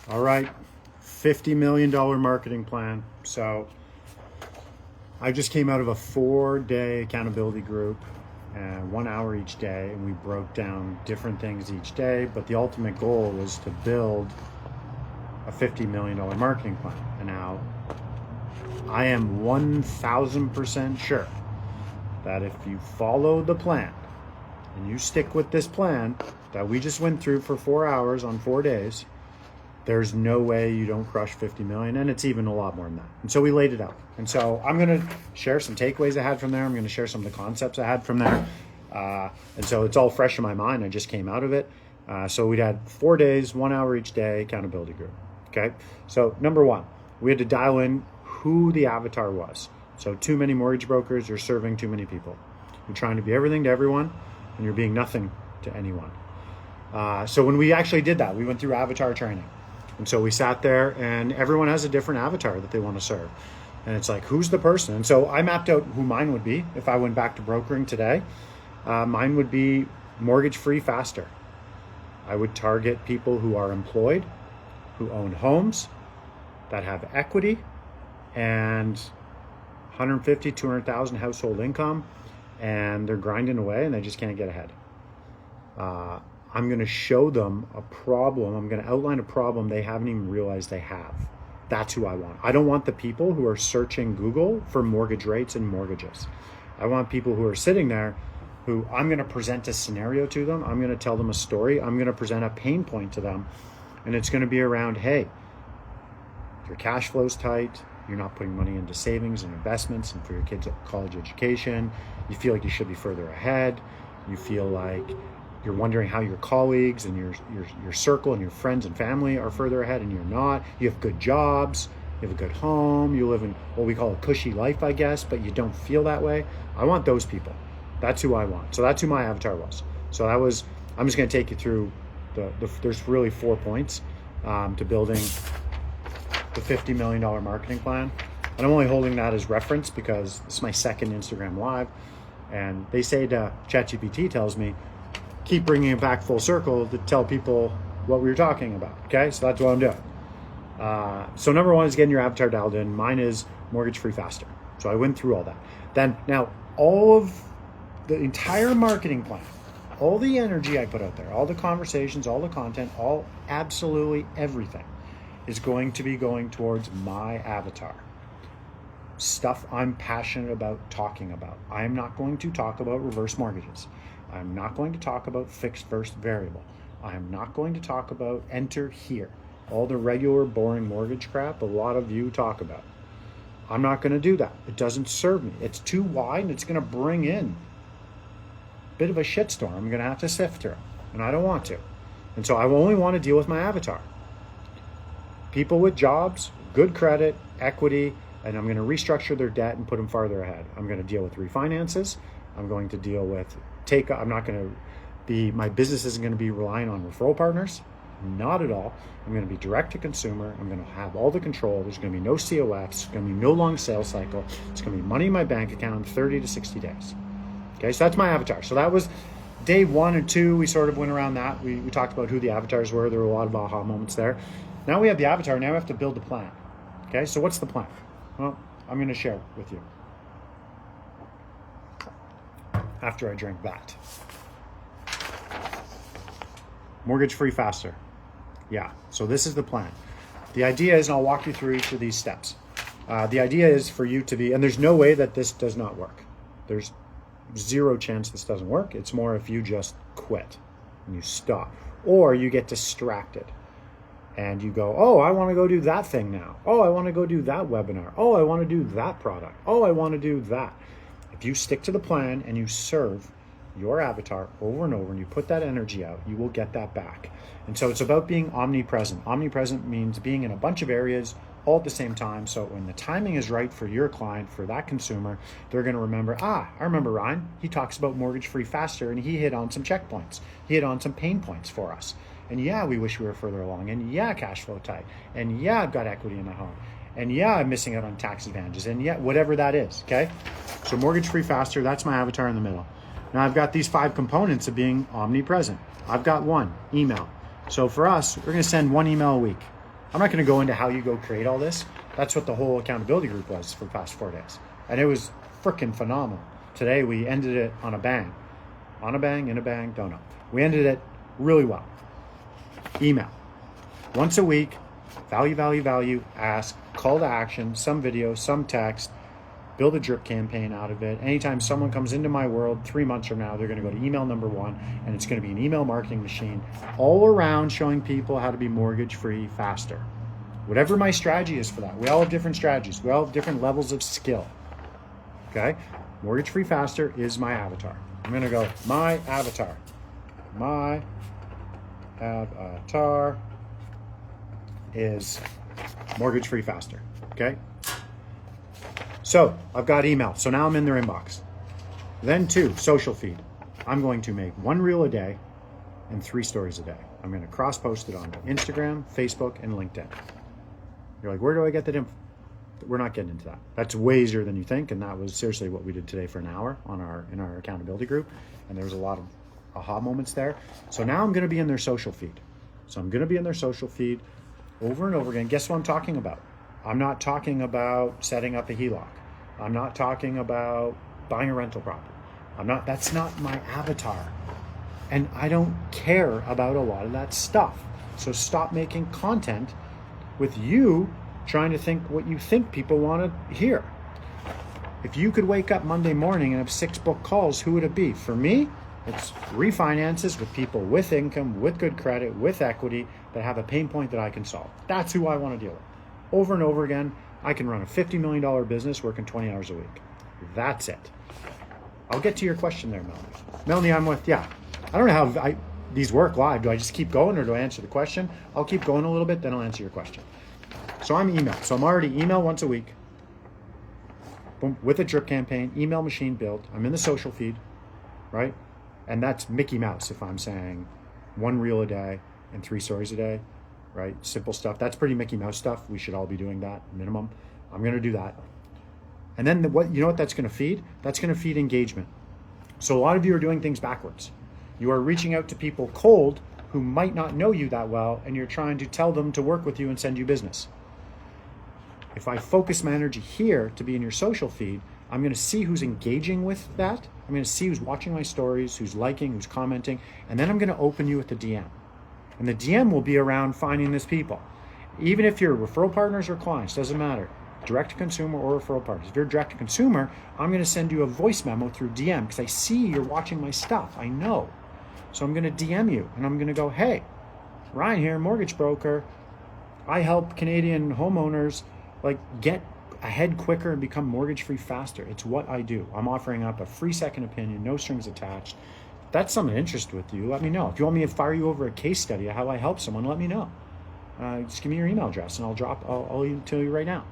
All right, $50 million marketing plan. So I just came out of a 4-day accountability group, 1 hour each day, and we broke down different things each day. But the ultimate goal was to build a $50 million marketing plan. And now I am 1000% sure that if you follow the plan and you stick with this plan that we just went through for 4 hours on 4 days, there's no way you don't crush 50 million, and it's even a lot more than that. And so we laid it out. And so I'm going to share some takeaways I had from there. I'm going to share some of the concepts I had from there. And so it's all fresh in my mind. I just came out of it. So we had 4 days, 1 hour each day, accountability group. Okay. So number one, we had to dial in who the avatar was. So too many mortgage brokers, you're serving too many people. You're trying to be everything to everyone, and you're being nothing to anyone. So when we actually did that, we went through avatar training. And so we sat there, and everyone has a different avatar that they want to serve. And it's like, who's the person? And so I mapped out who mine would be if I went back to brokering today. Mine would be mortgage free faster. I would target people who are employed, who own homes, that have equity, and 150, 200,000 household income, and they're grinding away and they just can't get ahead. I'm going to show them a problem. I'm going to outline a problem they haven't even realized they have. That's who I want. I don't want the people who are searching Google for mortgage rates and mortgages. I want people who are sitting there who I'm going to present a scenario to them. I'm going to tell them a story. I'm going to present a pain point to them. And it's going to be around, hey, your cash flow's tight. You're not putting money into savings and investments and for your kids' college education. You feel like you should be further ahead. You feel like you're wondering how your colleagues and your circle and your friends and family are further ahead, and you're not. You have good jobs, you have a good home, you live in what we call a cushy life, I guess, but you don't feel that way. I want those people. That's who I want. So that's who my avatar was. So that was, I'm just going to take you through there's really 4 points to building the $50 million marketing plan. And I'm only holding that as reference because this is my second Instagram live. And they say ChatGPT tells me, keep bringing it back full circle to tell people what we were talking about. Okay, so that's what I'm doing. So number one is getting your avatar dialed in. Mine is mortgage free faster. So I went through all that. Then now all of the entire marketing plan, all the energy I put out there, all the conversations, all the content, all absolutely everything is going to be going towards my avatar. Stuff I'm passionate about talking about. I am not going to talk about reverse mortgages. I'm not going to talk about fixed versus variable. I'm not going to talk about enter here. All the regular boring mortgage crap a lot of you talk about. I'm not going to do that. It doesn't serve me. It's too wide and it's going to bring in a bit of a shitstorm. I'm going to have to sift through, and I don't want to. And so I only want to deal with my avatar. People with jobs, good credit, equity, and I'm going to restructure their debt and put them farther ahead. I'm going to deal with refinances. I'm going to deal with I'm not going to be, my business isn't going to be relying on referral partners. Not at all. I'm going to be direct to consumer. I'm going to have all the control. There's going to be no COFs. There's going to be no long sales cycle. It's going to be money in my bank account in 30 to 60 days. Okay, so that's my avatar. So that was day 1 and 2. We sort of went around that. We talked about who the avatars were. There were a lot of aha moments there. Now we have the avatar. Now we have to build a plan. Okay, so what's the plan? Well, I'm going to share with you after I drink that. Mortgage free faster. Yeah, so this is the plan. The idea is, and I'll walk you through each of these steps. The idea is for you to be, and there's no way that this does not work. There's zero chance this doesn't work. It's more if you just quit and you stop, or you get distracted and you go, oh, I want to go do that thing now. Oh, I want to go do that webinar. Oh, I want to do that product. Oh, I want to do that. If you stick to the plan and you serve your avatar over and over and you put that energy out, you will get that back. And so it's about being omnipresent. Omnipresent means being in a bunch of areas all at the same time. So when the timing is right for your client, for that consumer, they're going to remember, I remember Ryan. He talks about mortgage free faster and he hit on some checkpoints. He hit on some pain points for us. And yeah, we wish we were further along. And yeah, cash flow tight. And yeah, I've got equity in my home. And yeah, I'm missing out on tax advantages. And yeah, whatever that is, okay? So mortgage free faster, that's my avatar in the middle. Now I've got these 5 components of being omnipresent. I've got 1, email. So for us, we're gonna send 1 email a week. I'm not going to go into how you go create all this. That's what the whole accountability group was for the past 4 days. And it was freaking phenomenal. Today we ended it on a bang. On a bang, in a bang, don't know. We ended it really well. Email. Once a week, value, ask, call to action, some video, some text, build a drip campaign out of it. Anytime someone comes into my world 3 months from now, they're going to go to email number 1, and it's going to be an email marketing machine all around showing people how to be mortgage free faster. Whatever my strategy is for that. We all have different strategies. We all have different levels of skill. Okay? Mortgage free faster is my avatar. I'm going to go my avatar. My avatar is mortgage free faster. Okay? So I've got email. So now I'm in their inbox. Then 2, social feed. I'm going to make 1 reel a day and 3 stories a day. I'm going to cross post it on Instagram, Facebook, and LinkedIn. You're like, where do I get that info? We're not getting into that. That's way easier than you think. And that was seriously what we did today for an hour in our accountability group. And there was a lot of aha moments there. So now I'm going to be in their social feed. So I'm going to be in their social feed over and over again. Guess what I'm talking about? I'm not talking about setting up a HELOC. I'm not talking about buying a rental property. That's not my avatar. And I don't care about a lot of that stuff. So stop making content with you trying to think what you think people want to hear. If you could wake up Monday morning and have 6 book calls, who would it be? For me, it's refinances with people with income, with good credit, with equity that have a pain point that I can solve. That's who I want to deal with. Over and over again, I can run a $50 million business working 20 hours a week. That's it. I'll get to your question there, Melanie. Melanie, I'm with, I don't know how these work live. Do I just keep going or do I answer the question? I'll keep going a little bit, then I'll answer your question. So I'm email. So I'm already email once a week. Boom, with a drip campaign, email machine built. I'm in the social feed, right? And that's Mickey Mouse if I'm saying 1 reel a day and 3 stories a day, right? Simple stuff. That's pretty Mickey Mouse stuff. We should all be doing that minimum. I'm going to do that. And then you know what that's going to feed? That's going to feed engagement. So a lot of you are doing things backwards. You are reaching out to people cold who might not know you that well, and you're trying to tell them to work with you and send you business. If I focus my energy here to be in your social feed, I'm going to see who's engaging with that. I'm going to see who's watching my stories, who's liking, who's commenting, and then I'm going to open you with the DM. And the DM will be around finding these people. Even if you're referral partners or clients, doesn't matter. Direct to consumer or referral partners. If you're direct to consumer, I'm going to send you a voice memo through DM because I see you're watching my stuff. I know. So I'm going to DM you and I'm going to go, hey, Ryan here, mortgage broker. I help Canadian homeowners get ahead quicker and become mortgage free faster. It's what I do. I'm offering up a free second opinion, no strings attached. If that's something of interest with you, let me know. If you want me to fire you over a case study of how I help someone, let me know. Just give me your email address and I'll tell you right now.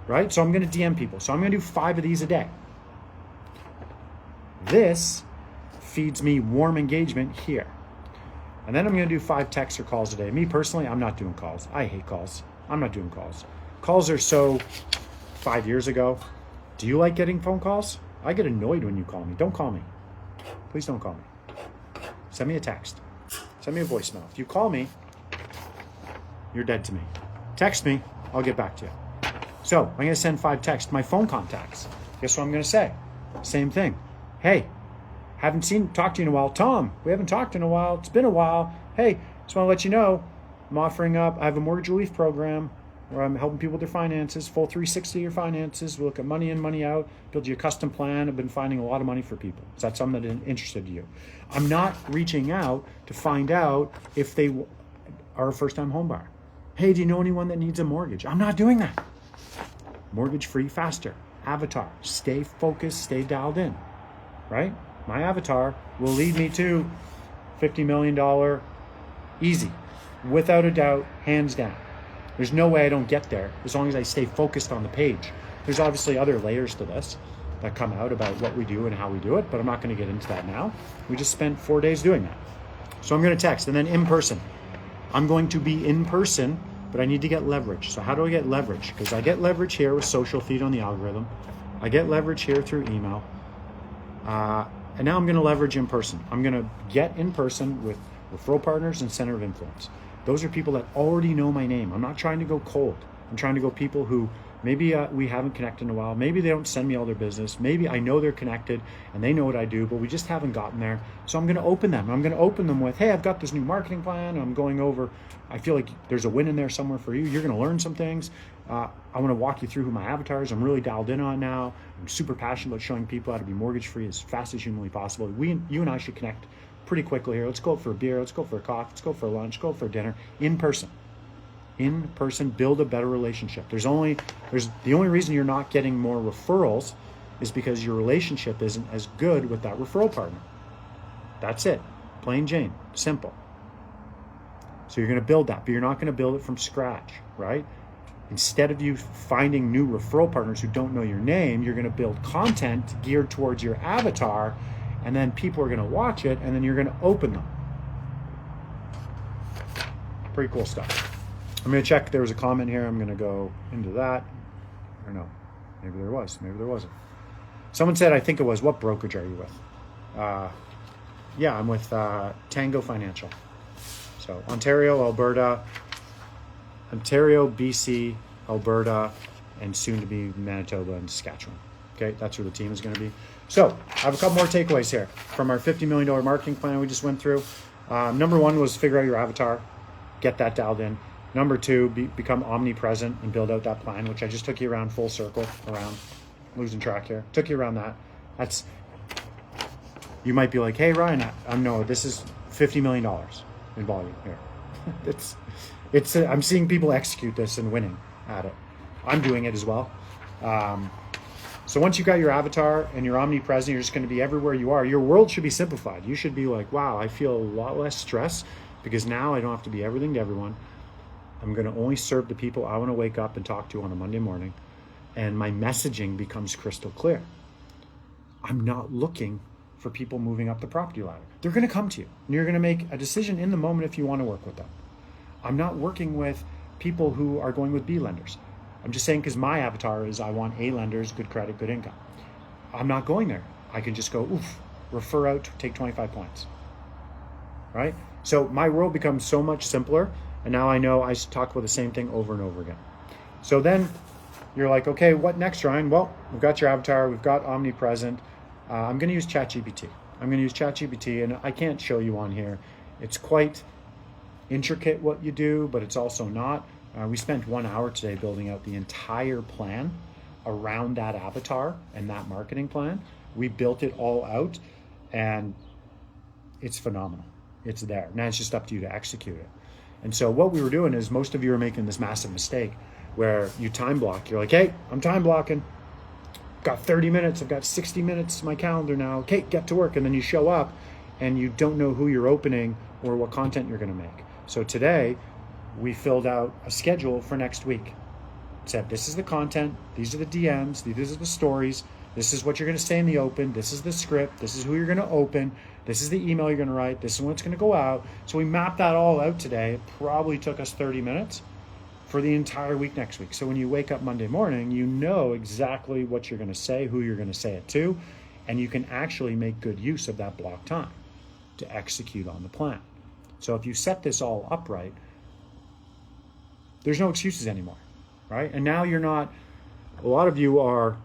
Right? So I'm going to DM people. So I'm going to do 5 of these a day. This feeds me warm engagement here. And then I'm going to do 5 texts or calls a day. Me personally, I'm not doing calls. I hate calls. I'm not doing calls. Calls are so 5 years ago. Do you like getting phone calls? I get annoyed when you call me. Don't call me. Please don't call me. Send me a text. Send me a voicemail. If you call me, you're dead to me. Text me, I'll get back to you. So I'm going to send 5 texts to my phone contacts. Guess what I'm going to say? Same thing. Hey, talked to you in a while. Tom, we haven't talked in a while. It's been a while. Hey, just want to let you know, I'm offering up, I have a mortgage relief program where I'm helping people with their finances, full 360 of your finances. We look at money in, money out, build you a custom plan. I've been finding a lot of money for people. Is that something that interested you? I'm not reaching out to find out if they are a first-time home buyer. Hey, do you know anyone that needs a mortgage? I'm not doing that. Mortgage free faster. Avatar. Stay focused, stay dialed in. Right? My avatar will lead me to $50 million easy. Without a doubt, hands down. There's no way I don't get there as long as I stay focused on the page. There's obviously other layers to this that come out about what we do and how we do it, but I'm not going to get into that now. We just spent 4 days doing that. So I'm going to text and then in person. I'm going to be in person, but I need to get leverage. So how do I get leverage? Because I get leverage here with social feed on the algorithm. I get leverage here through email. And now I'm going to leverage in person. I'm going to get in person with referral partners and center of influence. those are people that already know my name. I'm not trying to go cold. I'm trying to go people who maybe we haven't connected in a while. Maybe they don't send me all their business. Maybe I know they're connected and they know what I do, but we just haven't gotten there. So I'm going to open them. I'm going to open them with, hey, I've got this new marketing plan. I'm going over, I feel like there's a win in there somewhere for you. You're going to learn some things. I want to walk you through who my avatar is. I'm really dialed in on now. I'm super passionate about showing people how to be mortgage free as fast as humanly possible. You and I should connect pretty quickly here. Let's go for a beer. Let's go for a coffee. Let's go for a lunch. Go for a dinner in person. In person, build a better relationship. The only reason you're not getting more referrals is because your relationship isn't as good with that referral partner. That's it. Plain Jane. Simple. So you're going to build that, but you're not going to build it from scratch, right? Instead of you finding new referral partners who don't know your name, you're going to build content geared towards your avatar, and then people are going to watch it, and then you're going to open them. Pretty cool stuff. I'm going to check. There was a comment here. I'm going to go into that. Or no, maybe there was. Maybe there wasn't. Someone said, I think it was, what brokerage are you with? Yeah, I'm with Tango Financial. So Ontario, BC, Alberta, and soon to be Manitoba and Saskatchewan. Okay, that's where the team is going to be. So I have a couple more takeaways here from our $50 million marketing plan we just went through. Number one was figure out your avatar, get that dialed in. Number two, become omnipresent and build out that plan, which I just took you around full circle, around losing track here. Took you around that. That's, you might be like, hey, Ryan, no, this is $50 million in volume here. I'm seeing people execute this and winning at it. I'm doing it as well. So once you got your avatar and you're omnipresent, you're just going to be everywhere you are. Your world should be simplified. You should be like, wow, I feel a lot less stress because now I don't have to be everything to everyone. I'm going to only serve the people I want to wake up and talk to on a Monday morning. And my messaging becomes crystal clear. I'm not looking for people moving up the property ladder. They're going to come to you and you're going to make a decision in the moment if you want to work with them. I'm not working with people who are going with B lenders. I'm just saying because my avatar is I want A lenders, good credit, good income. I'm not going there. I can just go, refer out, take 25 points, right? So my world becomes so much simpler. And now I know I talk about the same thing over and over again. So then you're like, okay, what next, Ryan? Well, we've got your avatar. We've got omnipresent. I'm going to use ChatGPT. And I can't show you on here. It's quite intricate what you do, but it's also not. We spent 1 hour today building out the entire plan around that avatar and that marketing plan. We built it all out and it's phenomenal. It's there. Now it's just up to you to execute it. And so what we were doing is most of you are making this massive mistake where you time block. You're like, hey, I'm time blocking. Got 30 minutes. I've got 60 minutes to my calendar now. Okay, get to work. And then you show up and you don't know who you're opening or what content you're going to make. So today we filled out a schedule for next week. It said, this is the content. These are the DMs. These are the stories. This is what you're going to say in the open. This is the script. This is who you're going to open. This is the email you're going to write. This is when it's going to go out. So we mapped that all out today. It probably took us 30 minutes for the entire week next week. So when you wake up Monday morning, you know exactly what you're going to say, who you're going to say it to, and you can actually make good use of that block time to execute on the plan. So if you set this all up right, there's no excuses anymore, right? And now you're not, a lot of you are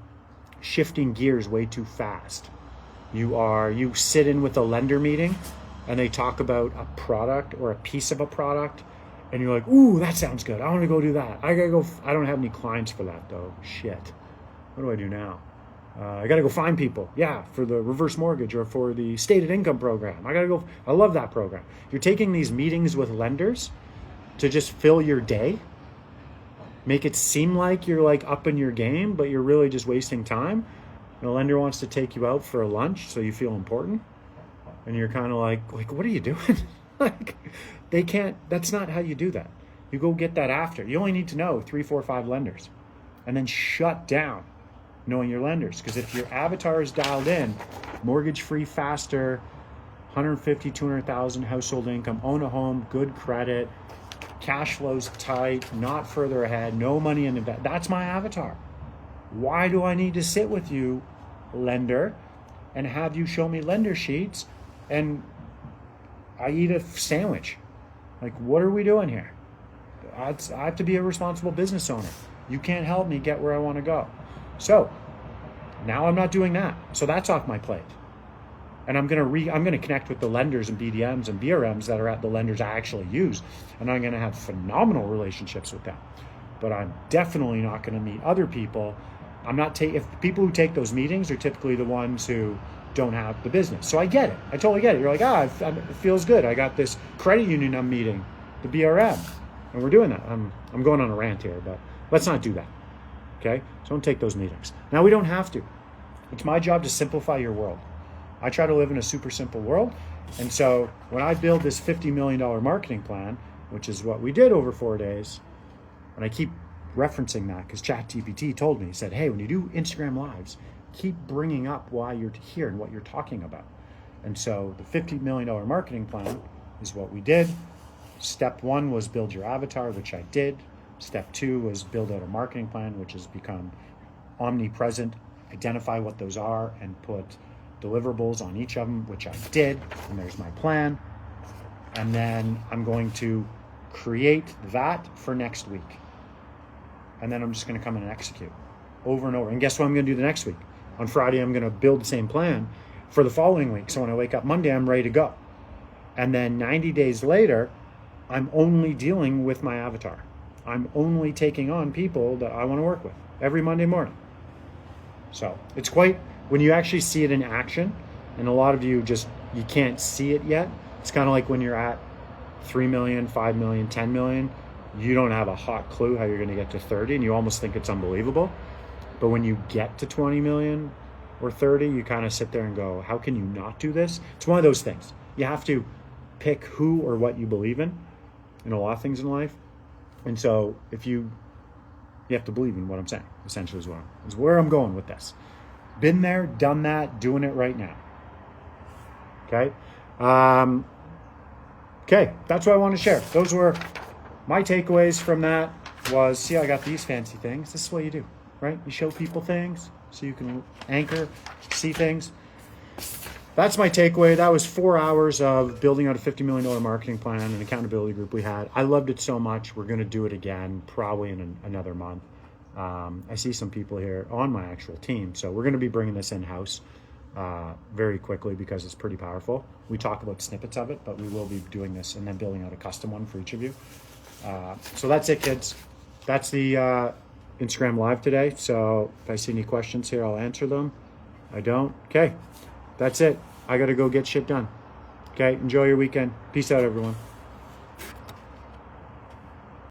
shifting gears way too fast. You sit in with a lender meeting and they talk about a product or a piece of a product and you're like, ooh, that sounds good. I want to go do that. I don't have any clients for that though. Shit. What do I do now? I got to go find people. Yeah, for the reverse mortgage or for the stated income program. I love that program. You're taking these meetings with lenders to just fill your day, make it seem like you're like up in your game, but you're really just wasting time. And a lender wants to take you out for a lunch so you feel important. And you're kind of like, what are you doing? Like, they can't, that's not how you do that. You go get that after. You only need to know 3, 4, 5 lenders and then shut down knowing your lenders. Because if your avatar is dialed in, mortgage free faster, 150, 200,000 household income, own a home, good credit, cash flows tight, not further ahead, no money in the bank. That's my avatar. Why do I need to sit with you, lender, and have you show me lender sheets and I eat a sandwich? Like, what are we doing here? I have to be a responsible business owner. You can't help me get where I want to go. So now I'm not doing that. So that's off my plate. And I'm gonna connect with the lenders and BDMs and BRMs that are at the lenders I actually use, and I'm gonna have phenomenal relationships with them. But I'm definitely not gonna meet other people. If people who take those meetings are typically the ones who don't have the business. So I get it. I totally get it. You're like, it feels good. I got this credit union I'm meeting, the BRM, and we're doing that. I'm going on a rant here, but let's not do that. Okay? So don't take those meetings. Now we don't have to. It's my job to simplify your world. I try to live in a super simple world. And so when I build this $50 million marketing plan, which is what we did over 4 days, and I keep referencing that because ChatGPT told me, he said, hey, when you do Instagram Lives, keep bringing up why you're here and what you're talking about. And so the $50 million marketing plan is what we did. Step 1 was build your avatar, which I did. Step 2 was build out a marketing plan, which has become omnipresent, identify what those are, and put deliverables on each of them, which I did, and there's my plan. And then I'm going to create that for next week. And then I'm just going to come in and execute over and over. And guess what I'm going to do the next week? On Friday, I'm going to build the same plan for the following week. So when I wake up Monday, I'm ready to go. And then 90 days later, I'm only dealing with my avatar. I'm only taking on people that I want to work with every Monday morning. So it's quite, when you actually see it in action, and a lot of you can't see it yet. It's kind of like when you're at 3 million, 5 million, 10 million, you don't have a hot clue how you're going to get to 30, and you almost think it's unbelievable. But when you get to 20 million or 30, you kind of sit there and go, how can you not do this? It's one of those things. You have to pick who or what you believe in a lot of things in life. And so if you have to believe in what I'm saying, essentially is where I'm going with this. Been there, done that, doing it right now. Okay? Okay, that's what I want to share. Those were my takeaways from that. Was, see, I got these fancy things. This is what you do, right? You show people things so you can anchor, see things. That's my takeaway. That was 4 hours of building out a $50 million marketing plan and accountability group we had. I loved it so much. We're going to do it again, probably in another month. I see some people here on my actual team. So we're going to be bringing this in-house very quickly because it's pretty powerful. We talk about snippets of it, but we will be doing this and then building out a custom one for each of you. So that's it, kids. That's the Instagram Live today. So if I see any questions here, I'll answer them. I don't. Okay. That's it. I got to go get shit done. Okay. Enjoy your weekend. Peace out, everyone.